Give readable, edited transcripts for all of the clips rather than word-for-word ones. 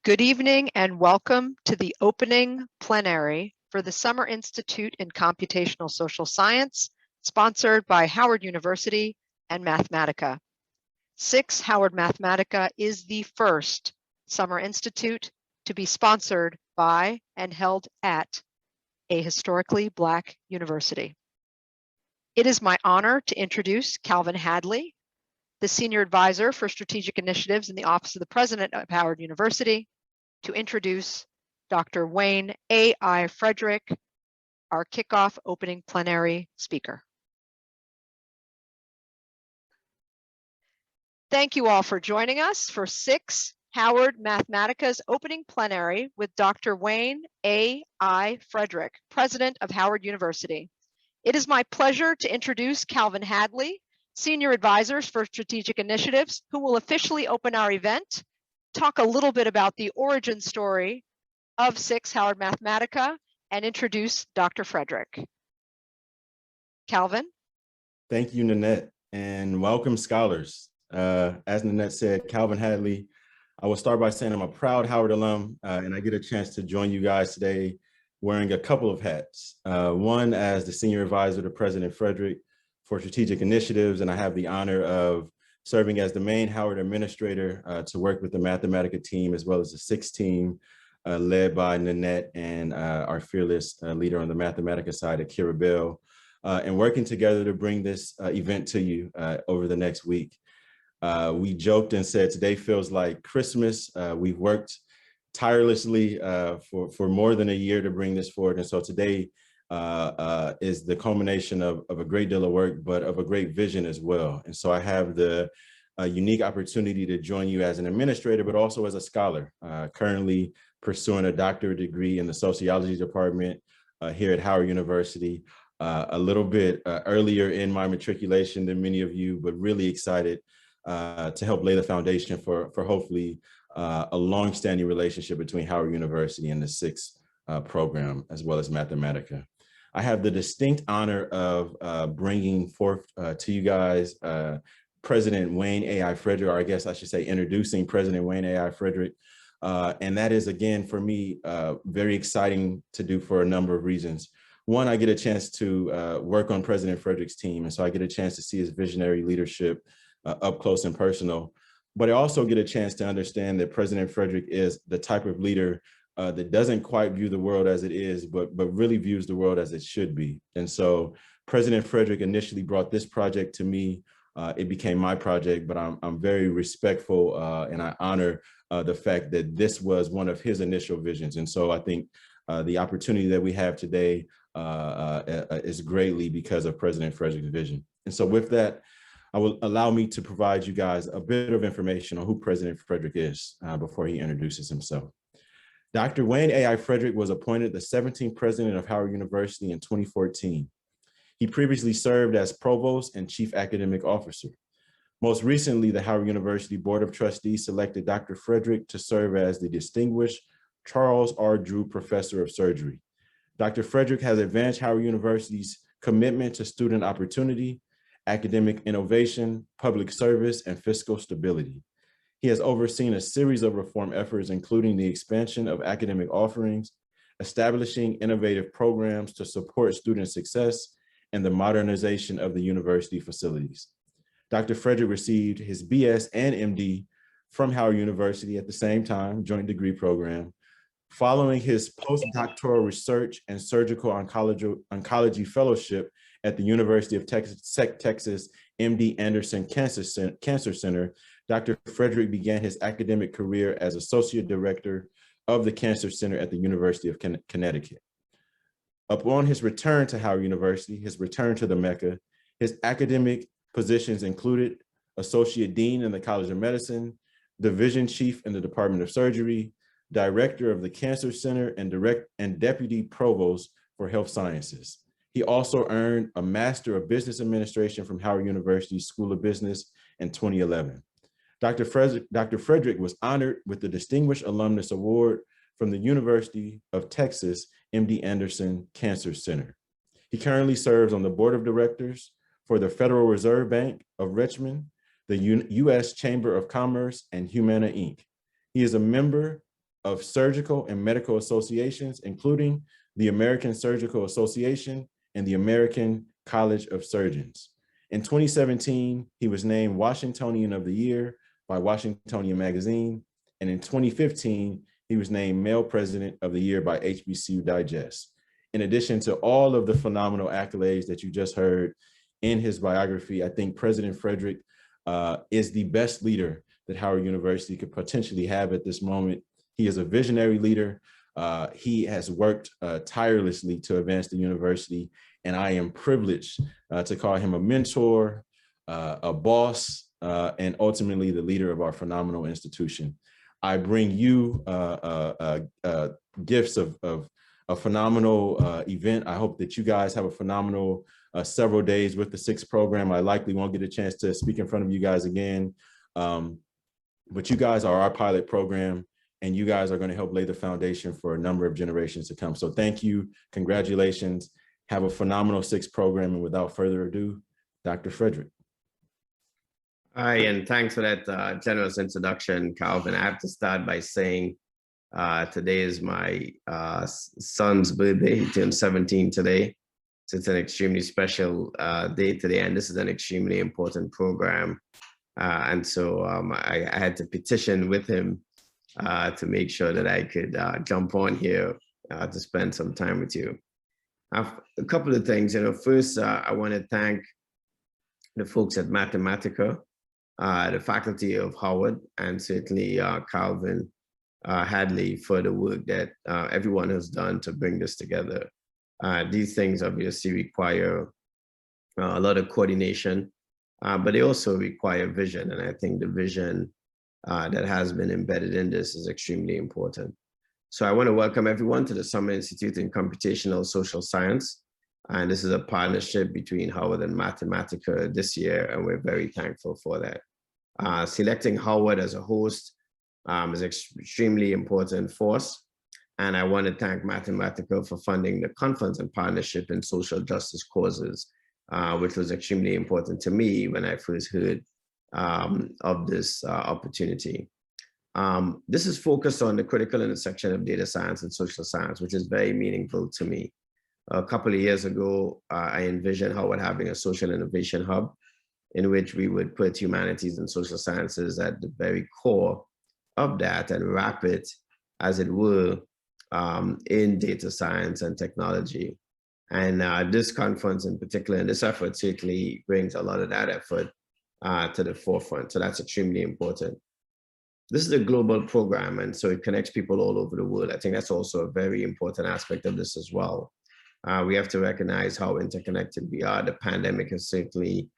Good evening and welcome to the opening plenary for the Summer Institute in Computational Social Science, sponsored by Howard University and Mathematica. SICSS-Howard Mathematica is the first Summer Institute to be sponsored by and held at a historically Black university. It is my honor to introduce Calvin Hadley, the Senior Advisor for Strategic Initiatives in the Office of the President of Howard University, to introduce Dr. Wayne A.I. Frederick, our kickoff opening plenary speaker. Thank you all for joining us for SICSS-Howard Mathematica's opening plenary with Dr. Wayne A.I. Frederick, President of Howard University. It is my pleasure to introduce Calvin Hadley, Senior Advisors for Strategic Initiatives, who will officially open our event, talk a little bit about the origin story of SICSS-Howard Mathematica, and introduce Dr. Frederick. Calvin? Thank you, Nanette, and welcome scholars. As Nanette said, Calvin Hadley. I will start by saying I'm a proud Howard alum, and I get a chance to join you guys today wearing a couple of hats. One as the Senior Advisor to President Frederick for Strategic Initiatives, and I have the honor of serving as the main Howard administrator to work with the Mathematica team as well as the SICSS team led by Nanette and our fearless leader on the Mathematica side, Akira Bell, and working together to bring this event to you over the next week. We joked and said today feels like Christmas. We've worked tirelessly for more than a year to bring this forward, and so today is the culmination of a great deal of work, but of a great vision as well. And so I have the unique opportunity to join you as an administrator, but also as a scholar, currently pursuing a doctorate degree in the sociology department here at Howard University, a little bit earlier in my matriculation than many of you, but really excited to help lay the foundation for hopefully a long-standing relationship between Howard University and the SICSS program, as well as Mathematica. I have the distinct honor of bringing forth to you guys President Wayne A.I. Frederick, or I guess I should say introducing President Wayne A.I. Frederick. And that is, again, for me, very exciting to do for a number of reasons. One, I get a chance to work on President Frederick's team, and so I get a chance to see his visionary leadership up close and personal. But I also get a chance to understand that President Frederick is the type of leader that doesn't quite view the world as it is, but really views the world as it should be. And so President Frederick initially brought this project to me. It became my project, but I'm very respectful and I honor the fact that this was one of his initial visions. And so I think the opportunity that we have today is greatly because of President Frederick's vision. And so with that, I will allow me to provide you guys a bit of information on who President Frederick is before he introduces himself. Dr. Wayne A.I. Frederick was appointed the 17th president of Howard University in 2014. He previously served as provost and chief academic officer. Most recently, the Howard University Board of Trustees selected Dr. Frederick to serve as the distinguished Charles R. Drew Professor of Surgery. Dr. Frederick has advanced Howard University's commitment to student opportunity, academic innovation, public service, and fiscal stability. He has overseen a series of reform efforts, including the expansion of academic offerings, establishing innovative programs to support student success, and the modernization of the university facilities. Dr. Frederick received his BS and MD from Howard University at the same time, joint degree program. Following his postdoctoral research and surgical oncology fellowship at the University of Texas MD Anderson Cancer Center, Dr. Frederick began his academic career as Associate Director of the Cancer Center at the University of Connecticut. Upon his return to Howard University, his return to the Mecca, his academic positions included Associate Dean in the College of Medicine, Division Chief in the Department of Surgery, Director of the Cancer Center, and Deputy Provost for Health Sciences. He also earned a Master of Business Administration from Howard University School of Business in 2011. Dr. Frederick was honored with the Distinguished Alumnus Award from the University of Texas MD Anderson Cancer Center. He currently serves on the Board of Directors for the Federal Reserve Bank of Richmond, the U.S. Chamber of Commerce, and Humana Inc. He is a member of surgical and medical associations, including the American Surgical Association and the American College of Surgeons. In 2017, he was named Washingtonian of the Year by Washingtonian Magazine. And in 2015, he was named Male President of the Year by HBCU Digest. In addition to all of the phenomenal accolades that you just heard in his biography, I think President Frederick is the best leader that Howard University could potentially have at this moment. He is a visionary leader. He has worked tirelessly to advance the university, and I am privileged to call him a mentor, a boss, and ultimately the leader of our phenomenal institution. I bring you gifts of a phenomenal event. I hope that you guys have a phenomenal several days with the SICSS program. I likely won't get a chance to speak in front of you guys again, but you guys are our pilot program, and you guys are going to help lay the foundation for a number of generations to come. So thank you, congratulations, have a phenomenal SICSS program, and without further ado, Dr. Frederick. Hi, and thanks for that generous introduction, Calvin. I have to start by saying today is my son's birthday. He turned 17 today. So it's an extremely special day today, and this is an extremely important program. And so I had to petition with him to make sure that I could jump on here to spend some time with you. A couple of things. First, I want to thank the folks at Mathematica, the faculty of Howard, and certainly Calvin Hadley for the work that everyone has done to bring this together. These things obviously require a lot of coordination, but they also require vision. And I think the vision that has been embedded in this is extremely important. So I want to welcome everyone to the Summer Institute in Computational Social Science. And this is a partnership between Howard and Mathematica this year, and we're very thankful for that. Selecting Howard as a host is extremely important for us. And I want to thank Mathematica for funding the conference and partnership in social justice causes, which was extremely important to me when I first heard of this opportunity. This is focused on the critical intersection of data science and social science, which is very meaningful to me. A couple of years ago, I envisioned Howard having a social innovation hub in which we would put humanities and social sciences at the very core of that and wrap it, as it were, in data science and technology. And this conference in particular, and this effort certainly brings a lot of that effort to the forefront. So that's extremely important. This is a global program, and so it connects people all over the world. I think that's also a very important aspect of this as well. We have to recognize how interconnected we are. The pandemic has certainly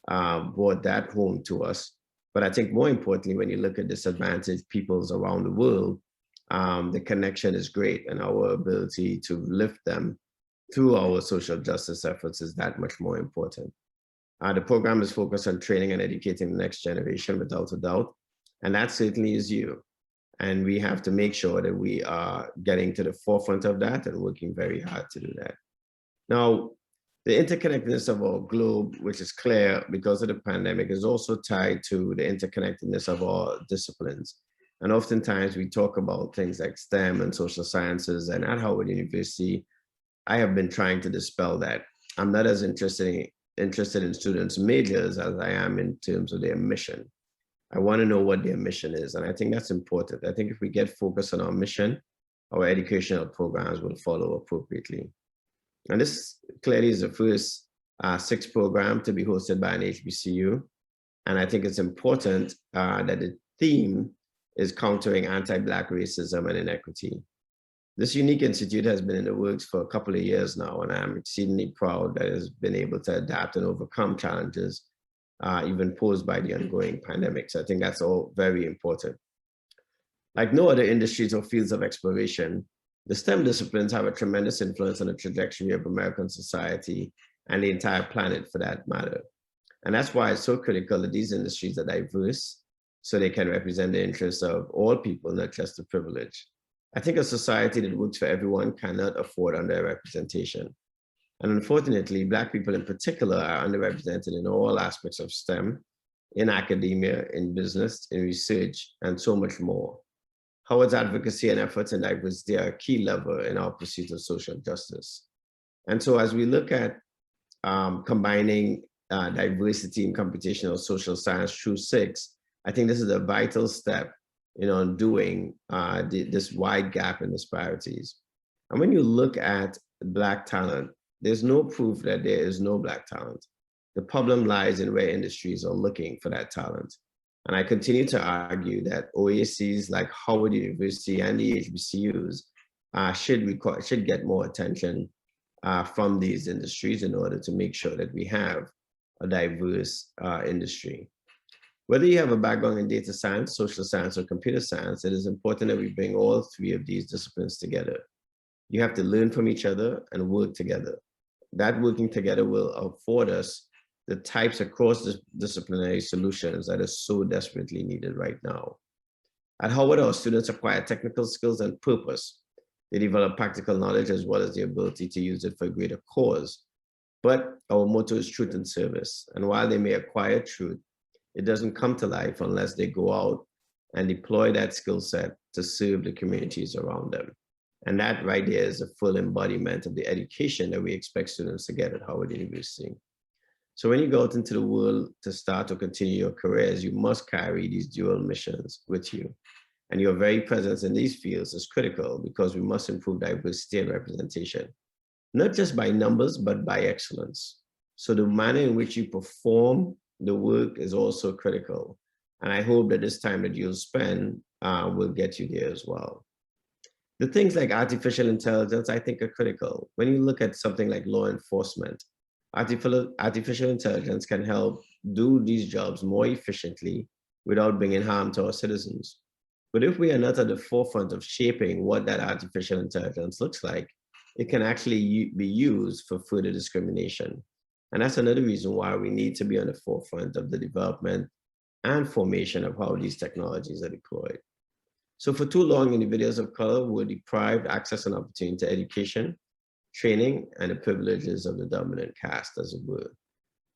brought that home to us. But I think more importantly, when you look at disadvantaged peoples around the world, the connection is great, and our ability to lift them through our social justice efforts is that much more important. The program is focused on training and educating the next generation, without a doubt, and that certainly is you. And we have to make sure that we are getting to the forefront of that and working very hard to do that. Now, the interconnectedness of our globe, which is clear because of the pandemic, is also tied to the interconnectedness of our disciplines. And oftentimes we talk about things like STEM and social sciences, and at Howard University, I have been trying to dispel that. I'm not as interested in students' majors as I am in terms of their mission. I want to know what their mission is, and I think that's important. I think if we get focused on our mission, our educational programs will follow appropriately. And this clearly is the first SICSS program to be hosted by an HBCU. And I think it's important that the theme is countering anti-Black racism and inequity. This unique institute has been in the works for a couple of years now, and I'm exceedingly proud that it has been able to adapt and overcome challenges even posed by the ongoing pandemic. So I think that's all very important. Like no other industries or fields of exploration, the STEM disciplines have a tremendous influence on the trajectory of American society and the entire planet for that matter. And that's why it's so critical that these industries are diverse so they can represent the interests of all people, not just the privileged. I think a society that works for everyone cannot afford underrepresentation. And unfortunately, Black people in particular are underrepresented in all aspects of STEM, in academia, in business, in research, and so much more. Howard's advocacy and efforts in diversity are a key lever in our pursuit of social justice. And so as we look at combining diversity in computational social science through SICSS, I think this is a vital step in undoing this wide gap in disparities. And when you look at Black talent, there's no proof that there is no Black talent. The problem lies in where industries are looking for that talent. And I continue to argue that OACs like Howard University and the HBCUs should get more attention from these industries in order to make sure that we have a diverse industry. Whether you have a background in data science, social science, or computer science, it is important that we bring all three of these disciplines together. You have to learn from each other and work together. That working together will afford us the types of cross-disciplinary solutions that are so desperately needed right now. At Howard, our students acquire technical skills and purpose. They develop practical knowledge as well as the ability to use it for a greater cause. But our motto is truth and service. And while they may acquire truth, it doesn't come to life unless they go out and deploy that skill set to serve the communities around them. And that right there is a full embodiment of the education that we expect students to get at Howard University. So when you go out into the world to start or continue your careers, you must carry these dual missions with you. And your very presence in these fields is critical because we must improve diversity and representation, not just by numbers, but by excellence. So the manner in which you perform the work is also critical. And I hope that this time that you'll spend will get you there as well. The things like artificial intelligence, I think, are critical. When you look at something like law enforcement, artificial intelligence can help do these jobs more efficiently without bringing harm to our citizens. But if we are not at the forefront of shaping what that artificial intelligence looks like, it can actually be used for further discrimination. And that's another reason why we need to be on the forefront of the development and formation of how these technologies are deployed. So for too long, individuals of color were deprived access and opportunity to education, training, and the privileges of the dominant caste, as it were.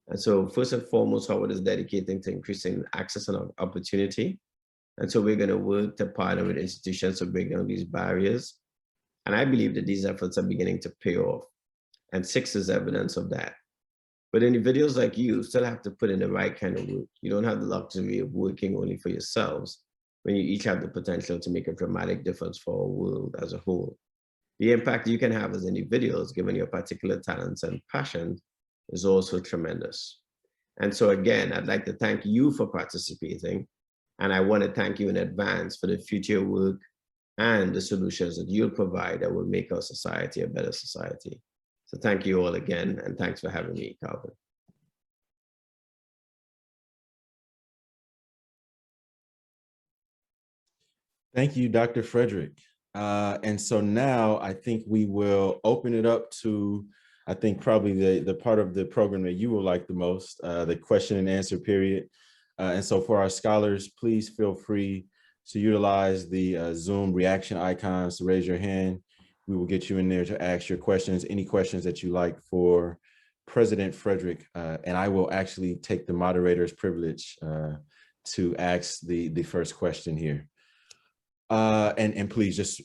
And so first and foremost, Howard is dedicating to increasing access and opportunity. And so we're going to work to partner with institutions to break down these barriers. And I believe that these efforts are beginning to pay off. And SICSS is evidence of that. But individuals like you still have to put in the right kind of work. You don't have the luxury of working only for yourselves when you each have the potential to make a dramatic difference for our world as a whole. The impact you can have as individuals, given your particular talents and passions, is also tremendous. And so again, I'd like to thank you for participating. And I want to thank you in advance for the future work and the solutions that you'll provide that will make our society a better society. So thank you all again, and thanks for having me, Calvin. Thank you, Dr. Frederick. And so now I think we will open it up to, I think probably the part of the program that you will like the most, the question and answer period. And so for our scholars, please feel free to utilize the Zoom reaction icons to raise your hand. We will get you in there to ask your questions, any questions that you like for President Frederick. And I will actually take the moderator's privilege to ask the first question here. And please just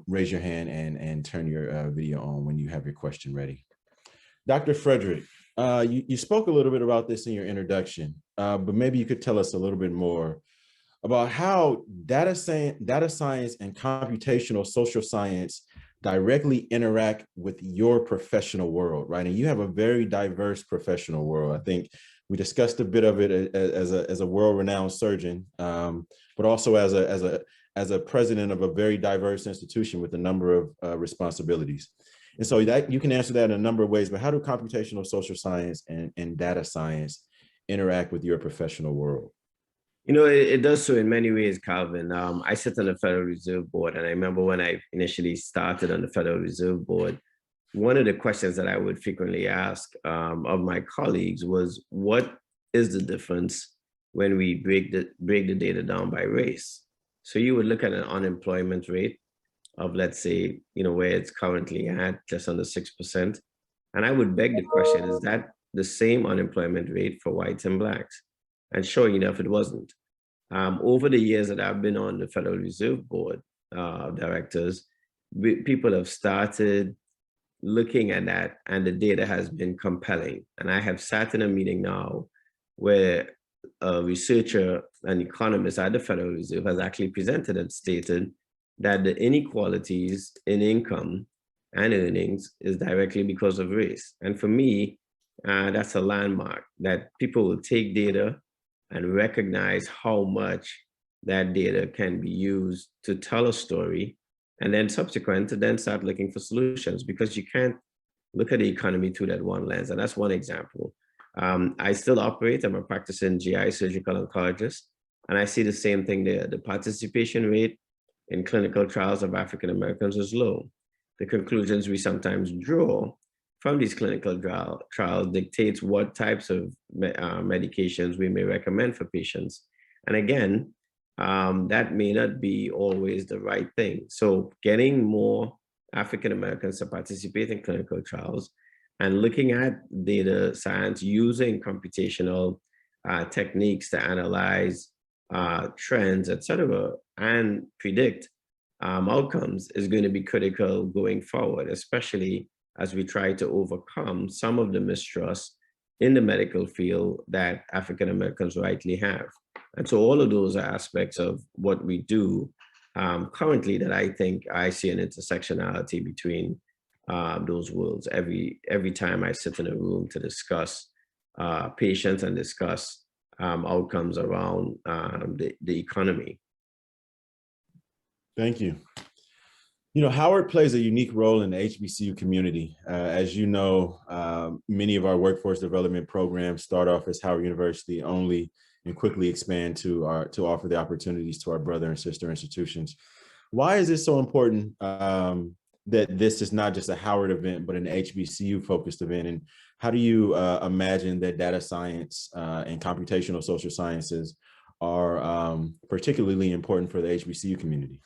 raise your hand and turn your video on when you have your question ready. Dr. Frederick, you spoke a little bit about this in your introduction, but maybe you could tell us a little bit more about how data science and computational social science directly interact with your professional world, right? And you have a very diverse professional world. I think we discussed a bit of it as a world-renowned surgeon, but also as a president of a very diverse institution with a number of responsibilities. And so that you can answer that in a number of ways, but how do computational social science and data science interact with your professional world? You know, it does so in many ways, Calvin. I sit on the Federal Reserve Board, and I remember when I initially started on the Federal Reserve Board, one of the questions that I would frequently ask of my colleagues was, what is the difference when we break the data down by race? So you would look at an unemployment rate of, let's say, you know, where it's currently at just under 6%. And I would beg the question, is that the same unemployment rate for whites and blacks? And sure enough, it wasn't. Over the years that I've been on the Federal Reserve Board, directors, people have started looking at that, and the data has been compelling. And I have sat in a meeting now where a researcher, an economist at the Federal Reserve, has actually presented and stated that the inequalities in income and earnings is directly because of race. And for me, that's a landmark, that people will take data and recognize how much that data can be used to tell a story, and then subsequent to then start looking for solutions, because you can't look at the economy through that one lens. And that's one example. I still operate, I'm a practicing GI surgical oncologist, and I see the same thing there. The participation rate in clinical trials of African Americans is low. The conclusions we sometimes draw from these clinical trials dictates what types of medications we may recommend for patients. And again, that may not be always the right thing. So getting more African Americans to participate in clinical trials and looking at data science using computational techniques to analyze trends, et cetera, and predict outcomes is going to be critical going forward, especially as we try to overcome some of the mistrust in the medical field that African Americans rightly have. And so all of those are aspects of what we do currently that I think I see an intersectionality between those worlds every time I sit in a room to discuss patients and discuss outcomes around the economy. Thank you. You know, Howard plays a unique role in the HBCU community. As you know, many of our workforce development programs start off as Howard University only and quickly expand to offer the opportunities to our brother and sister institutions. Why is it so important that this is not just a Howard event, but an HBCU focused event? And how do you imagine that data science and computational social sciences are particularly important for the HBCU community?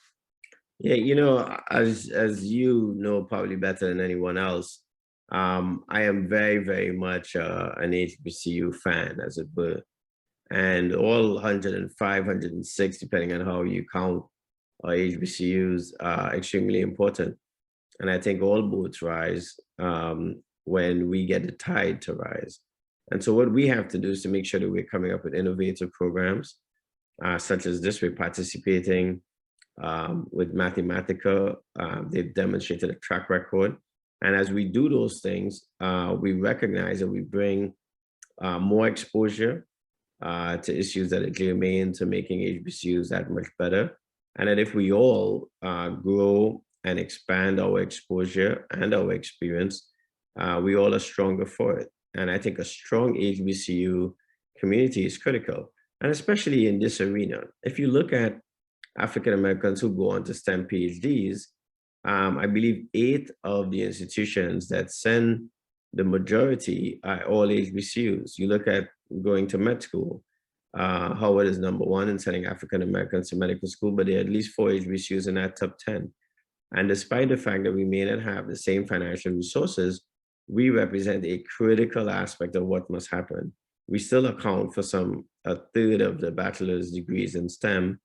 Yeah, you know, as you know probably better than anyone else, I am very, very much an HBCU fan, as it were. And all 105, 106, depending on how you count, our HBCUs are extremely important. And I think all boats rise when we get the tide to rise. And so what we have to do is to make sure that we're coming up with innovative programs, such as this. We're participating with Mathematica. They've demonstrated a track record. And as we do those things, we recognize that we bring more exposure to issues that are germane to making HBCUs that much better. And that if we all grow and expand our exposure and our experience, we all are stronger for it. And I think a strong HBCU community is critical, and especially in this arena. If you look at African Americans who go on to STEM PhDs, I believe 8 of the institutions that send the majority are all HBCUs. You look at going to med school, Howard is #1 in sending African Americans to medical school, but there are at least 4 HBCUs in that top 10. And despite the fact that we may not have the same financial resources, we represent a critical aspect of what must happen. We still account for a third of the bachelor's degrees in STEM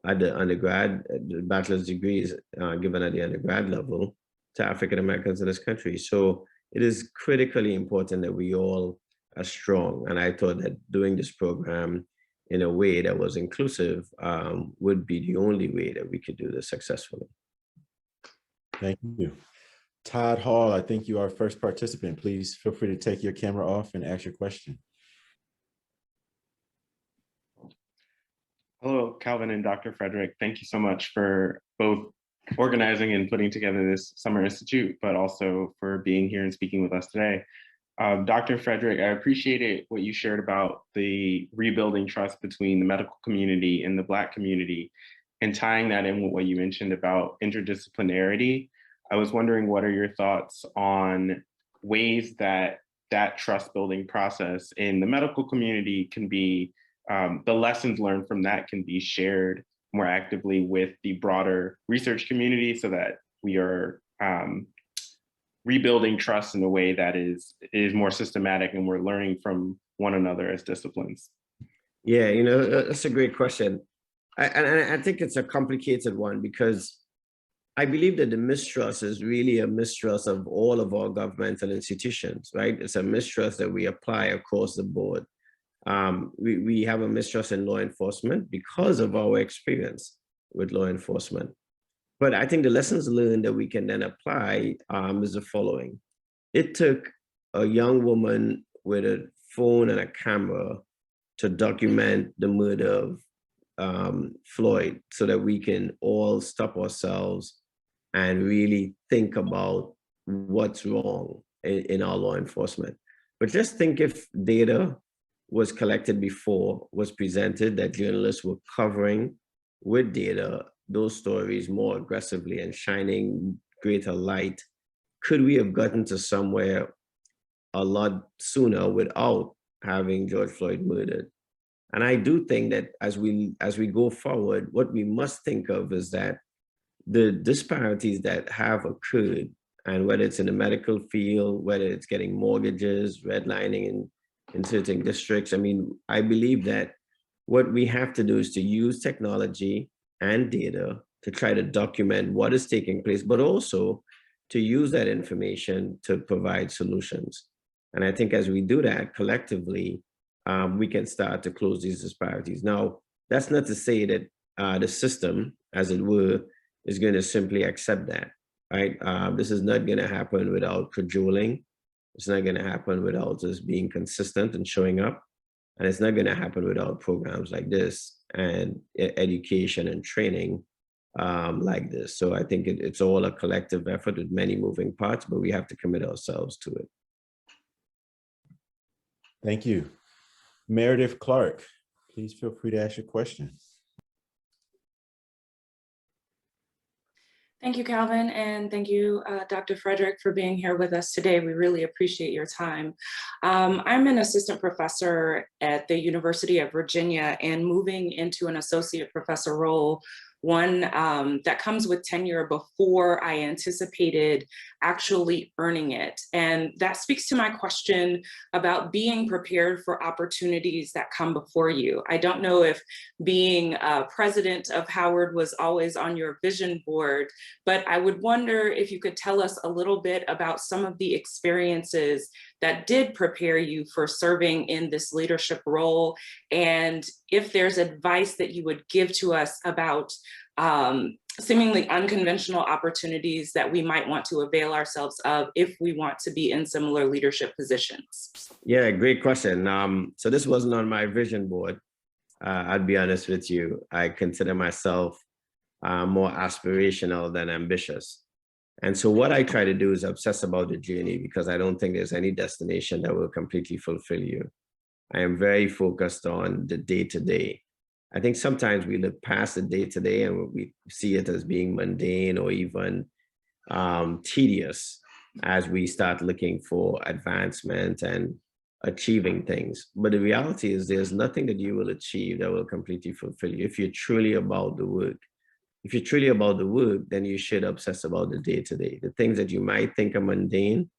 at the undergrad, the bachelor's degrees given at the undergrad level to African Americans in this country. So it is critically important that we all are strong. And I thought that doing this program in a way that was inclusive would be the only way that we could do this successfully. Thank you. Todd Hall, I think you are our first participant. Please feel free to take your camera off and ask your question. Hello, Calvin and Dr. Frederick. Thank you so much for both organizing and putting together this Summer Institute, but also for being here and speaking with us today. Dr. Frederick, I appreciated what you shared about the rebuilding trust between the medical community and the Black community, and tying that in with what you mentioned about interdisciplinarity. I was wondering, what are your thoughts on ways that that trust building process in the medical community can be, the lessons learned from that can be shared more actively with the broader research community, so that we are rebuilding trust in a way that is more systematic and we're learning from one another as disciplines? Yeah, you know, that's a great question. And I think it's a complicated one, because I believe that the mistrust is really a mistrust of all of our governmental institutions, right? It's a mistrust that we apply across the board. We have a mistrust in law enforcement because of our experience with law enforcement. But I think the lessons learned that we can then apply is the following. It took a young woman with a phone and a camera to document the murder of Floyd so that we can all stop ourselves and really think about what's wrong in our law enforcement. But just think if data was collected before, was presented, that journalists were covering with data those stories more aggressively and shining greater light, could we have gotten to somewhere a lot sooner without having George Floyd murdered? And I do think that as we go forward, what we must think of is that the disparities that have occurred, and whether it's in the medical field, whether it's getting mortgages, redlining in certain districts, I mean, I believe that what we have to do is to use technology and data to try to document what is taking place, but also to use that information to provide solutions. And I think as we do that collectively, we can start to close these disparities. Now, that's not to say that the system, as it were, is going to simply accept that, right? This is not going to happen without cajoling. It's not going to happen without us being consistent and showing up. And it's not going to happen without programs like this and education and training like this. So I think it's all a collective effort with many moving parts, but we have to commit ourselves to it. Thank you. Meredith Clark, please feel free to ask your question. Thank you, Calvin, and thank you, Dr. Frederick, for being here with us today. We really appreciate your time. I'm an assistant professor at the University of Virginia and moving into an associate professor role, one that comes with tenure before I anticipated actually earning it. And that speaks to my question about being prepared for opportunities that come before you. I don't know if being president of Howard was always on your vision board, but I would wonder if you could tell us a little bit about some of the experiences that did prepare you for serving in this leadership role, and if there's advice that you would give to us about seemingly unconventional opportunities that we might want to avail ourselves of if we want to be in similar leadership positions. Yeah, great question. So this wasn't on my vision board. I'll be honest with you. I consider myself more aspirational than ambitious. And so what I try to do is obsess about the journey, because I don't think there's any destination that will completely fulfill you. I am very focused on the day-to-day. I think sometimes we look past the day-to-day and we see it as being mundane or even tedious as we start looking for advancement and achieving things. But the reality is there's nothing that you will achieve that will completely fulfill you if you're truly about the work. If you're truly about the work, then you should obsess about the day-to-day. The things that you might think are mundane,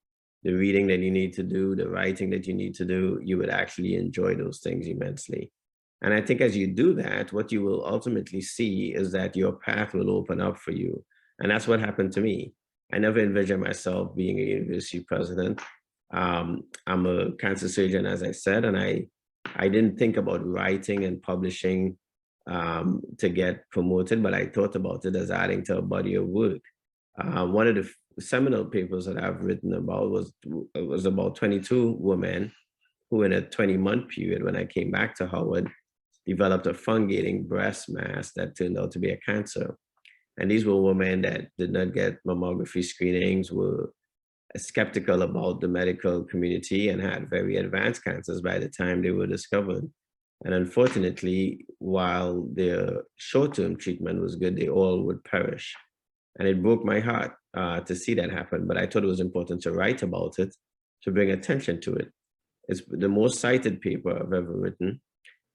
the reading that you need to do, the writing that you need to do, you would actually enjoy those things immensely. And I think as you do that, what you will ultimately see is that your path will open up for you. And that's what happened to me. I never envisioned myself being a university president. I'm a cancer surgeon, as I said, and I didn't think about writing and publishing to get promoted, but I thought about it as adding to a body of work. One of the seminal papers that I've written about was about 22 women who in a 20-month period, when I came back to Howard, developed a fungating breast mass that turned out to be a cancer. And these were women that did not get mammography screenings, were skeptical about the medical community, and had very advanced cancers by the time they were discovered. And unfortunately, while their short-term treatment was good, they all would perish. And it broke my heart to see that happen, but I thought it was important to write about it, to bring attention to it. It's the most cited paper I've ever written.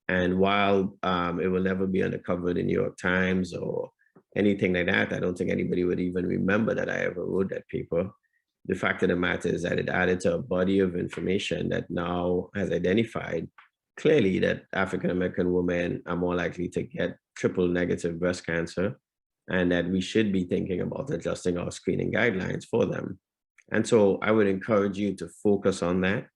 And while it will never be on the cover of the New York Times or anything like that, I don't think anybody would even remember that I ever wrote that paper. The fact of the matter is that it added to a body of information that now has identified clearly that African-American women are more likely to get triple negative breast cancer and that we should be thinking about adjusting our screening guidelines for them. And so I would encourage you to focus on that,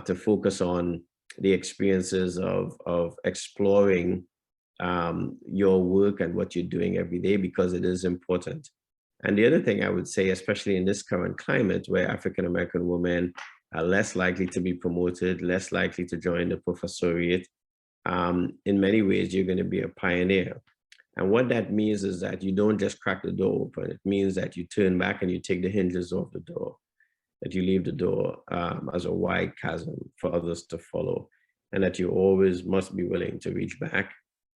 to focus on the experiences of exploring your work and what you're doing every day, because it is important. And the other thing I would say, especially in this current climate where African-American women are less likely to be promoted, less likely to join the professoriate, in many ways, you're going to be a pioneer. And what that means is that you don't just crack the door open. It means that you turn back and you take the hinges off the door, that you leave the door as a wide chasm for others to follow, and that you always must be willing to reach back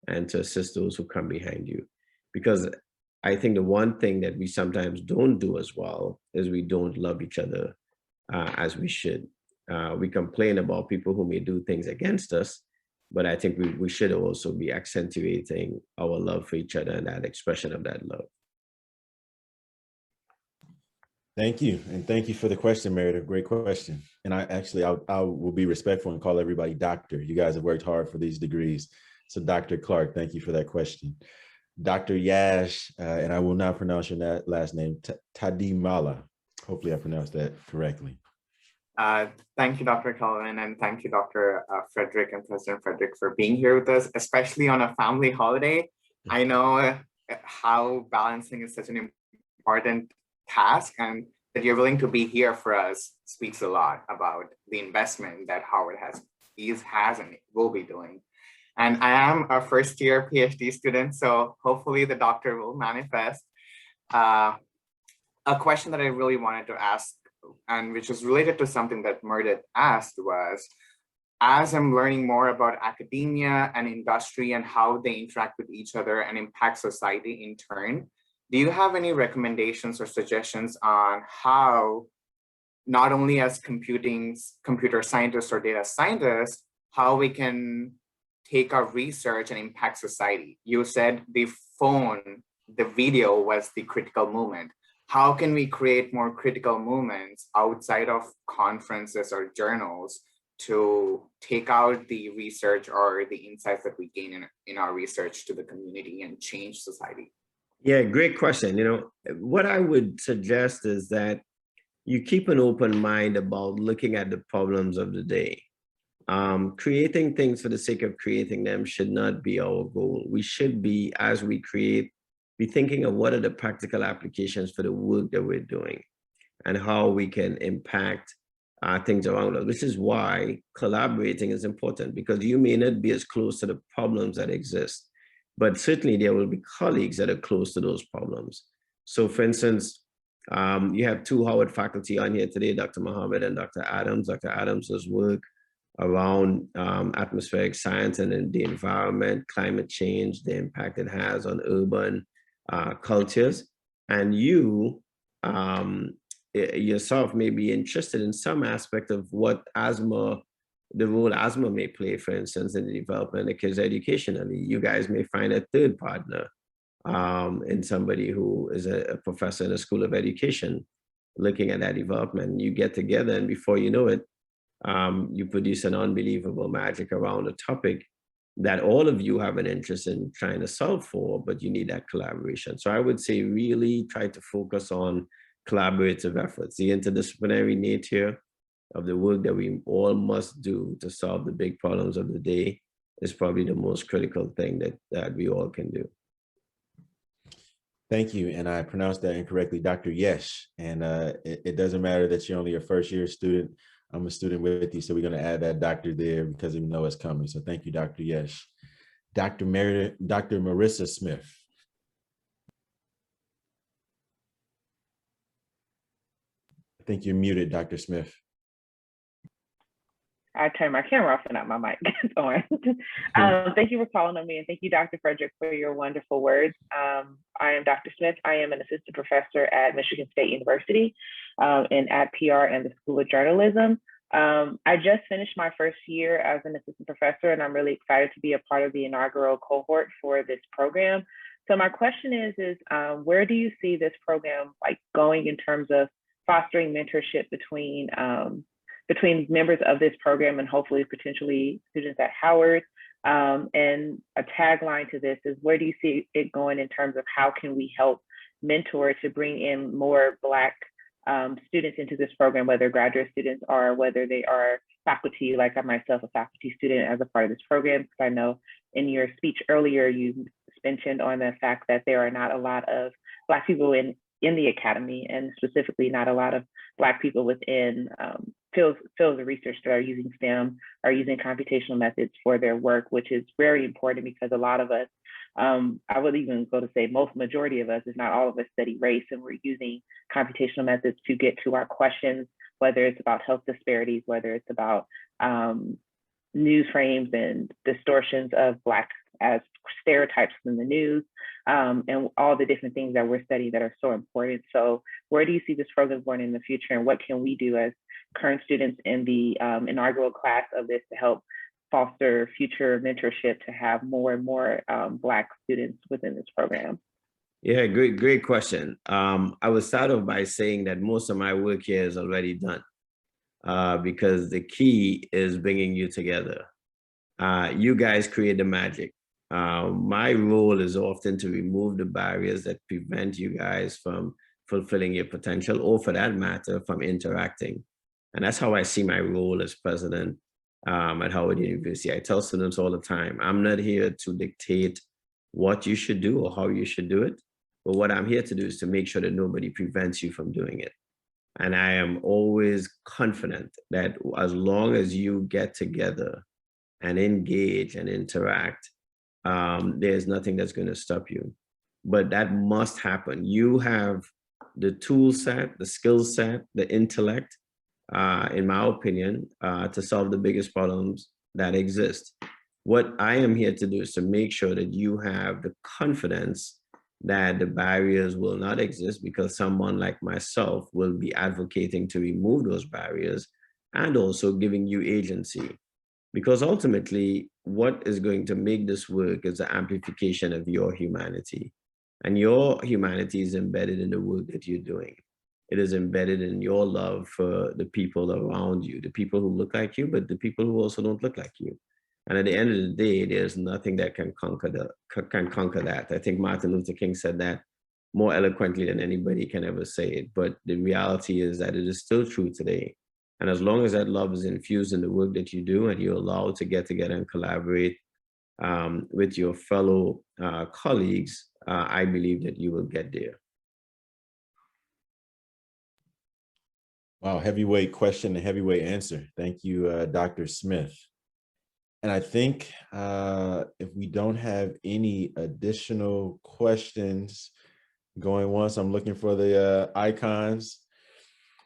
and to assist those who come behind you. Because I think the one thing that we sometimes don't do as well is we don't love each other as we should. We complain about people who may do things against us, but I think we should also be accentuating our love for each other and that expression of that love. Thank you. And thank you for the question, Meredith. Great question. And I will be respectful and call everybody doctor. You guys have worked hard for these degrees. So Dr. Clark, thank you for that question. Dr. Yash, and I will not pronounce your last name, Tadimala. Hopefully I pronounced that correctly. Thank you, Dr. Calvin, and thank you, Dr. Frederick and President Frederick, for being here with us, especially on a family holiday. I know how balancing is such an important task, and that you're willing to be here for us speaks a lot about the investment that Howard has and will be doing. And I am a first-year PhD student, so hopefully the doctor will manifest. A question that I really wanted to ask, and which is related to something that Meredith asked, was, as I'm learning more about academia and industry and how they interact with each other and impact society in turn, do you have any recommendations or suggestions on how, not only as computer scientists or data scientists, how we can take our research and impact society? You said the video was the critical moment. How can we create more critical movements outside of conferences or journals to take out the research or the insights that we gain in our research to the community and change society? Yeah, great question. You know, what I would suggest is that you keep an open mind about looking at the problems of the day. Creating things for the sake of creating them should not be our goal. We should be, as we create, be thinking of what are the practical applications for the work that we're doing and how we can impact things around us, which is why collaborating is important, because you may not be as close to the problems that exist, but certainly there will be colleagues that are close to those problems. So for instance, you have two Howard faculty on here today, Dr. Mohammed and Dr. Adams. Dr. Adams's work around atmospheric science and in the environment, climate change, the impact it has on urban cultures. And you yourself may be interested in some aspect of what the role asthma may play, for instance, in the development of kids educationally. You guys may find a third partner in somebody who is a professor in a school of education looking at that development. You get together and before you know it, you produce an unbelievable magic around a topic that all of you have an interest in trying to solve for, but you need that collaboration. So I would say really try to focus on collaborative efforts. The interdisciplinary nature of the work that we all must do to solve the big problems of the day is probably the most critical thing that we all can do. Thank you. And I pronounced that incorrectly, Dr. Yesh. And it doesn't matter that you're only a first-year student. I'm a student with you, so we're going to add that doctor there because we know it's coming. So thank you, Dr. Yesh. Dr. Marissa Smith. I think you're muted, Dr. Smith. I turned my camera off and not my mic on. Thank you for calling on me, and thank you, Dr. Frederick, for your wonderful words. I am Dr. Smith. I am an assistant professor at Michigan State University at PR and the School of Journalism. I just finished my first year as an assistant professor, and I'm really excited to be a part of the inaugural cohort for this program. So my question is where do you see this program going in terms of fostering mentorship between members of this program and hopefully potentially students at Howard? And a tagline to this is, where do you see it going in terms of how can we help mentor to bring in more Black students into this program, whether graduate students or whether they are faculty, like I myself, a faculty student as a part of this program, because I know in your speech earlier, you mentioned on the fact that there are not a lot of Black people in the academy, and specifically not a lot of Black people within fields of research that are using STEM, are using computational methods for their work, which is very important because a lot of us, I would even go to say most majority of us, if not all of us, study race, and we're using computational methods to get to our questions, whether it's about health disparities, whether it's about news frames and distortions of Black as stereotypes in the news, and all the different things that we're studying that are so important. So where do you see this program going in the future, and what can we do as current students in the inaugural class of this to help foster future mentorship to have more and more Black students within this program? Yeah, great question. I would start off by saying that most of my work here is already done, because the key is bringing you together. You guys create the magic. My role is often to remove the barriers that prevent you guys from fulfilling your potential, or for that matter, from interacting. And that's how I see my role as president at Howard University. I tell students all the time, I'm not here to dictate what you should do or how you should do it, but what I'm here to do is to make sure that nobody prevents you from doing it. And I am always confident that as long as you get together and engage and interact, there's nothing that's going to stop you. But that must happen. You have the tool set, the skill set, the intellect, in my opinion, to solve the biggest problems that exist. What I am here to do is to make sure that you have the confidence that the barriers will not exist, because someone like myself will be advocating to remove those barriers and also giving you agency. Because ultimately, what is going to make this work is the amplification of your humanity. And your humanity is embedded in the work that you're doing. It is embedded in your love for the people around you, the people who look like you, but the people who also don't look like you. And at the end of the day, there's nothing that can conquer that. I think Martin Luther King said that more eloquently than anybody can ever say it. But the reality is that it is still true today. And as long as that love is infused in the work that you do, and you're allowed to get together and collaborate with your fellow colleagues, I believe that you will get there. Wow, heavyweight question and heavyweight answer. Thank you, Dr. Smith. And I think if we don't have any additional questions going once, I'm looking for the icons.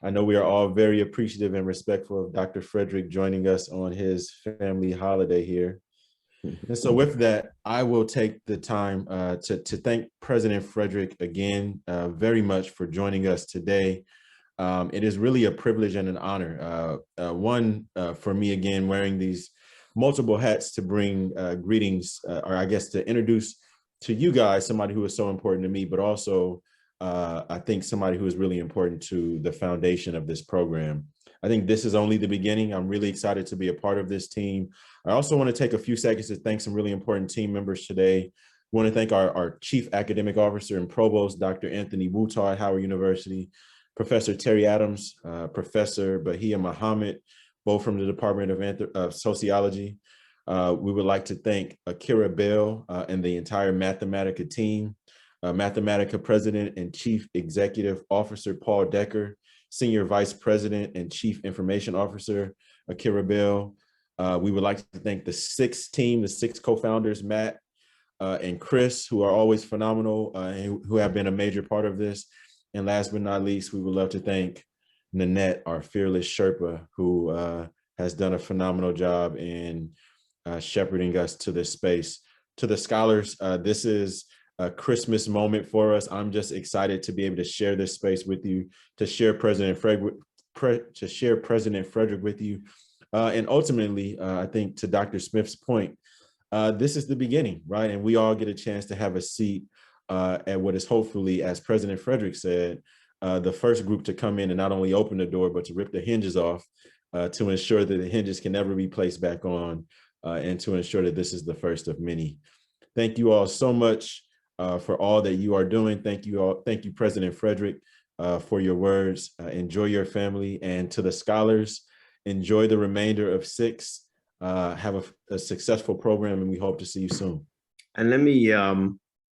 I know we are all very appreciative and respectful of Dr. Frederick joining us on his family holiday here. And so with that, I will take the time to thank President Frederick again very much for joining us today. It is really a privilege and an honor. One, for me, again, wearing these multiple hats to bring greetings, or I guess to introduce to you guys somebody who is so important to me, but also I think somebody who is really important to the foundation of this program. I think this is only the beginning. I'm really excited to be a part of this team. I also want to take a few seconds to thank some really important team members today. I want to thank our Chief Academic Officer and Provost, Dr. Anthony Wutar at Howard University, Professor Terry Adams, Professor Bahia Muhammad, both from the Department of Sociology. We would like to thank Akira Bell and the entire Mathematica team, Mathematica President and Chief Executive Officer Paul Decker, Senior Vice President and Chief Information Officer Akira Bell. We would like to thank the SICSS team, the SICSS co-founders, Matt and Chris, who are always phenomenal and who have been a major part of this. And last but not least, we would love to thank Nanette, our fearless Sherpa, who has done a phenomenal job in shepherding us to this space. To the scholars, this is a Christmas moment for us. I'm just excited to be able to share this space with you, to share President Frederick with you. And ultimately, I think to Dr. Smith's point, this is the beginning, right? And we all get a chance to have a seat at what is hopefully, as President Frederick said, the first group to come in and not only open the door, but to rip the hinges off to ensure that the hinges can never be placed back on and to ensure that this is the first of many. Thank you all so much for all that you are doing. Thank you all. Thank you, President Frederick, for your words. Enjoy your family, and to the scholars, enjoy the remainder of SICS. Have a successful program, and we hope to see you soon. And let me,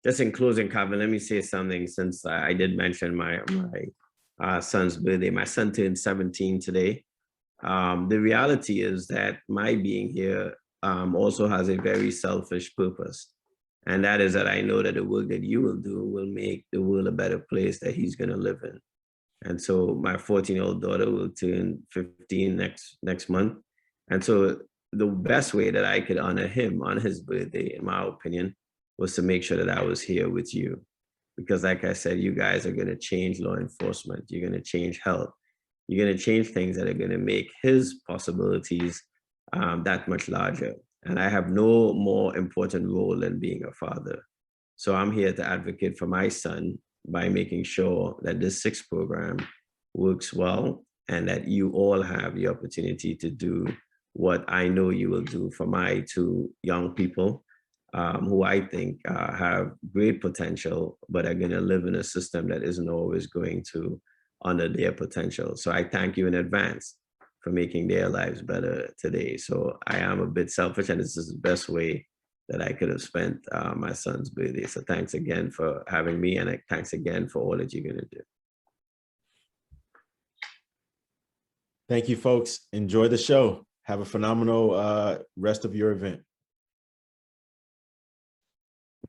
just in closing, Calvin, let me say something, since I did mention my son's birthday. My son turned 17 today. The reality is that my being here also has a very selfish purpose. And that is that I know that the work that you will do will make the world a better place that he's going to live in. And so my 14-year-old daughter will turn 15 next month. And so the best way that I could honor him on his birthday, in my opinion, was to make sure that I was here with you. Because like I said, you guys are going to change law enforcement. You're going to change health. You're going to change things that are going to make his possibilities that much larger. And I have no more important role than being a father. So I'm here to advocate for my son by making sure that this SICS program works well, and that you all have the opportunity to do what I know you will do for my two young people who I think have great potential, but are going to live in a system that isn't always going to honor their potential. So I thank you in advance for making their lives better today. So I am a bit selfish, and this is the best way that I could have spent my son's birthday. So thanks again for having me, and thanks again for all that you're going to do. Thank you, folks. Enjoy the show. Have a phenomenal rest of your event.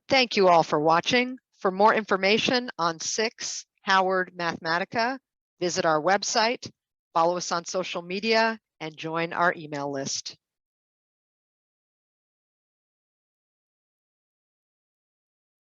Thank you all for watching. For more information on SICSS-Howard Mathematica, visit our website, follow us on social media, and join our email list.